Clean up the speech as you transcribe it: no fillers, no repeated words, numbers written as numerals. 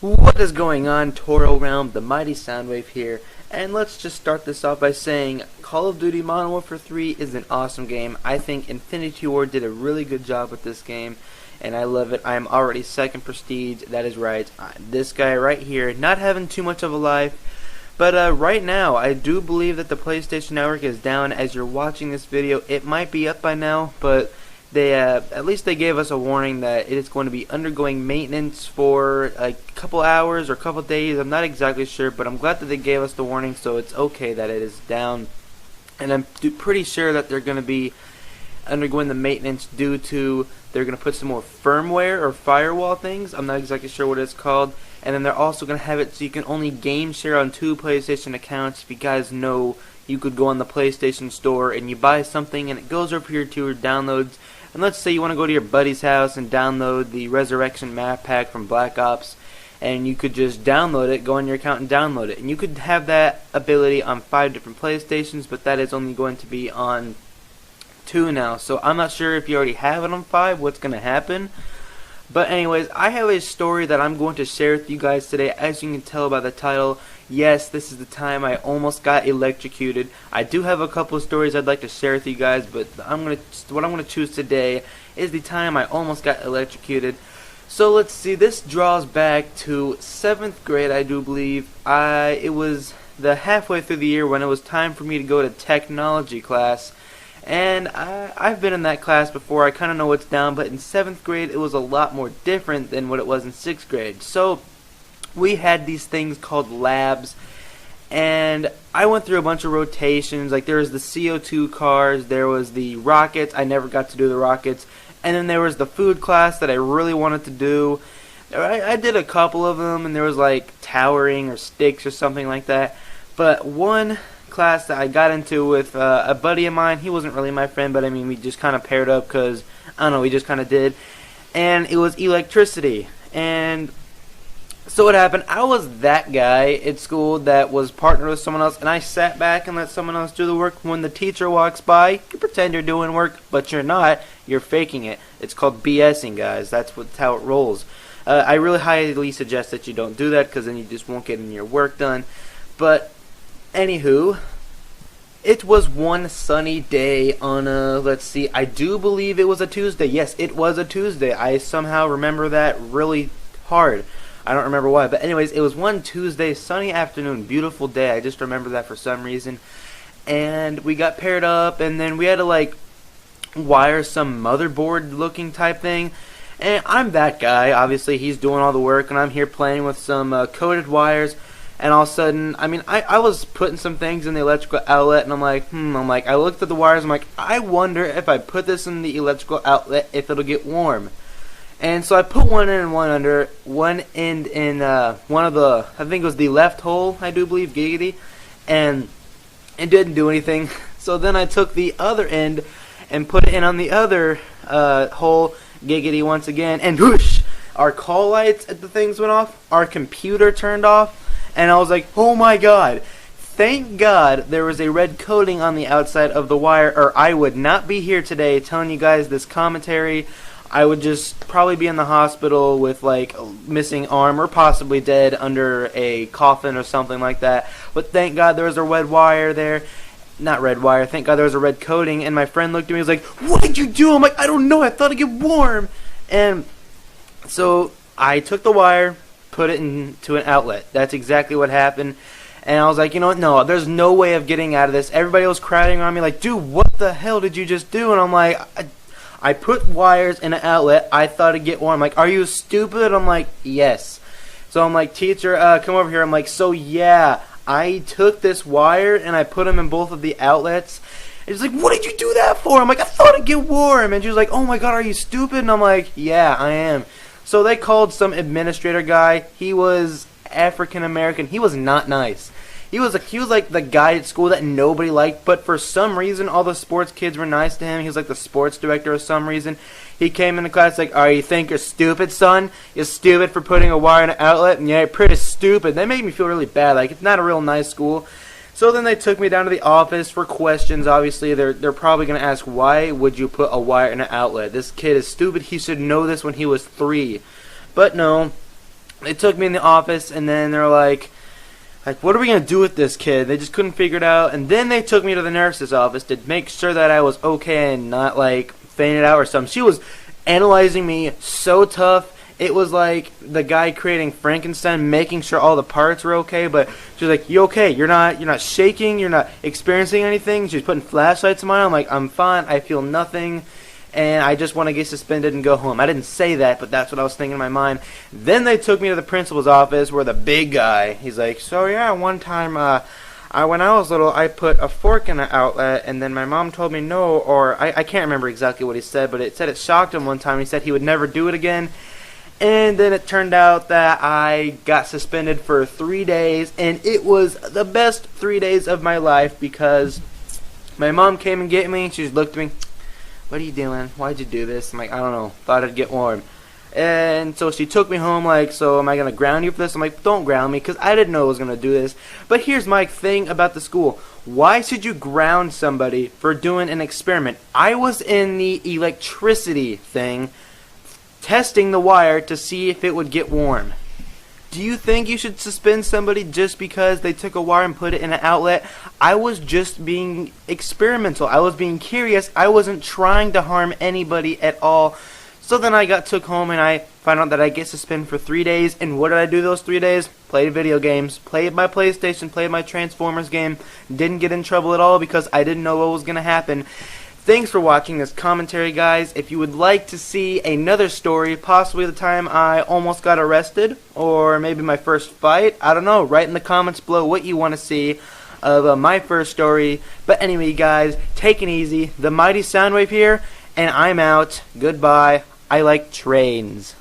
What is going on, ToroRealm? TheMightySoundwave here, and let's just start this off by saying Call of Duty Modern Warfare 3 is an awesome game. I think Infinity Ward did a really good job with this game, and I love it. I am already second prestige. That is right. This guy right here, not having too much of a life, but right now, I do believe that the PlayStation Network is down. As you're watching this video, it might be up by now, but they at least they gave us a warning that it is going to be undergoing maintenance for a couple hours or a couple days. I'm not exactly sure, but I'm glad that they gave us the warning, so it's okay that it is down. And I'm pretty sure that they're going to be undergoing the maintenance due to they're going to put some more firmware or firewall things. I'm not exactly sure what it's called. And then they're also going to have it so you can only game share on 2 PlayStation accounts. If you guys know, you could go on the PlayStation Store and you buy something and it goes over here to your downloads. And let's say you want to go to your buddy's house and download the Resurrection map pack from Black Ops, and you could just download it, go on your account and download it. And you could have that ability on 5 different PlayStations, but that is only going to be on 2 now. So I'm not sure if you already have it on 5, what's going to happen. But anyways, I have a story that I'm going to share with you guys today. As you can tell by the title, yes, this is the time I almost got electrocuted. I do have a couple of stories I'd like to share with you guys, but what I'm going to choose today is the time I almost got electrocuted. So let's see, this draws back to 7th grade, I do believe. It was the halfway through the year when it was time for me to go to technology class. And I've been in that class before, I kind of know what's down, but in 7th grade it was a lot more different than what it was in 6th grade. So we had these things called labs, and I went through a bunch of rotations. Like, there was the CO2 cars, there was the rockets, I never got to do the rockets, and then there was the food class that I really wanted to do. I did a couple of them, and there was like towering or sticks or something like that. But one class that I got into with a buddy of mine, he wasn't really my friend, but I mean, we just kind of paired up because, I don't know, we just kind of did, and it was electricity. And so what happened, I was that guy at school that was partnered with someone else, and I sat back and let someone else do the work. When the teacher walks by, you pretend you're doing work, but you're not, you're faking it. It's called BSing, guys. That's how it rolls. I really highly suggest that you don't do that, because then you just won't get any of your work done. But anywho, it was one sunny day on let's see, I do believe it was a Tuesday. Yes, it was a Tuesday. I somehow remember that really hard. I don't remember why, but anyways, it was one Tuesday, sunny afternoon, beautiful day. I just remember that for some reason. And we got paired up, and then we had to like wire some motherboard looking type thing. And I'm that guy, obviously he's doing all the work, and I'm here playing with some coded wires. And all of a sudden, I mean, I was putting some things in the electrical outlet, and I'm like, I looked at the wires, I'm like, I wonder if I put this in the electrical outlet, if it'll get warm. And so I put one in and one end in one of the, I think it was the left hole, I do believe, giggity, and it didn't do anything. So then I took the other end and put it in on the other hole, giggity once again, and whoosh, our call lights at the things went off, our computer turned off. And I was like, oh my god, thank god there was a red coating on the outside of the wire, or I would not be here today telling you guys this commentary. I would just probably be in the hospital with like a missing arm, or possibly dead under a coffin or something like that. But thank god there was a red wire there. Not red wire, thank god there was a red coating. And my friend looked at me and was like, what did you do? I'm like, I don't know, I thought it'd get warm. And so I took the wire, put it into an outlet. That's exactly what happened. And I was like, you know what, no, there's no way of getting out of this. Everybody was crowding around me like, dude, what the hell did you just do? And I'm like, I put wires in an outlet. I thought it'd get warm. I'm like, are you stupid? I'm like, yes. So I'm like, teacher, come over here. I'm like, so yeah, I took this wire and I put them in both of the outlets. And she's like, what did you do that for? I'm like, I thought it'd get warm. And she was like, oh my god, are you stupid? And I'm like, yeah, I am. So they called some administrator guy. He was African American. He was not nice. He was like the guy at school that nobody liked, but for some reason all the sports kids were nice to him. He was like the sports director for some reason. He came into class like, "Oh, you think you're stupid, son? You're stupid for putting a wire in an outlet?" And yeah, you're pretty stupid. That made me feel really bad. Like, it's not a real nice school. So then they took me down to the office for questions. Obviously, they're probably going to ask, why would you put a wire in an outlet? This kid is stupid. He should know this when he was 3. But no, They took me in the office, and then they're like, what are we going to do with this kid? They just couldn't figure it out. And then they took me to the nurse's office to make sure that I was okay and not, like, fainted out or something. She was analyzing me so tough. It was like the guy creating Frankenstein, making sure all the parts were okay. But she was like, "You okay? You're not shaking. You're not experiencing anything." She was putting flashlights in mine. I'm like, "I'm fine. I feel nothing. And I just want to get suspended and go home." I didn't say that, but that's what I was thinking in my mind. Then they took me to the principal's office where the big guy, he's like, "So yeah, one time, when I was little, I put a fork in an outlet, and then my mom told me no," or I can't remember exactly what he said, but it said it shocked him one time. He said he would never do it again. And then it turned out that I got suspended for 3 days, and it was the best 3 days of my life because my mom came and get me, and she just looked at me, "What are you doing? Why'd you do this?" I'm like, "I don't know. Thought I'd get warm." And so she took me home like, "So am I going to ground you for this?" I'm like, "Don't ground me," because I didn't know I was going to do this. But here's my thing about the school. Why should you ground somebody for doing an experiment? I was in the electricity thing, testing the wire to see if it would get warm. Do you think you should suspend somebody just because they took a wire and put it in an outlet? I was just being experimental. I was being curious. I wasn't trying to harm anybody at all. So then I took home and I found out that I get suspended for 3 days. And what did I do those 3 days? Played video games. Played my PlayStation. Played my Transformers game. Didn't get in trouble at all because I didn't know what was going to happen. Thanks for watching this commentary, guys. If you would like to see another story, possibly the time I almost got arrested, or maybe my first fight, I don't know, write in the comments below what you want to see of my first story. But anyway, guys, take it easy. The Mighty Soundwave here, and I'm out. Goodbye. I like trains.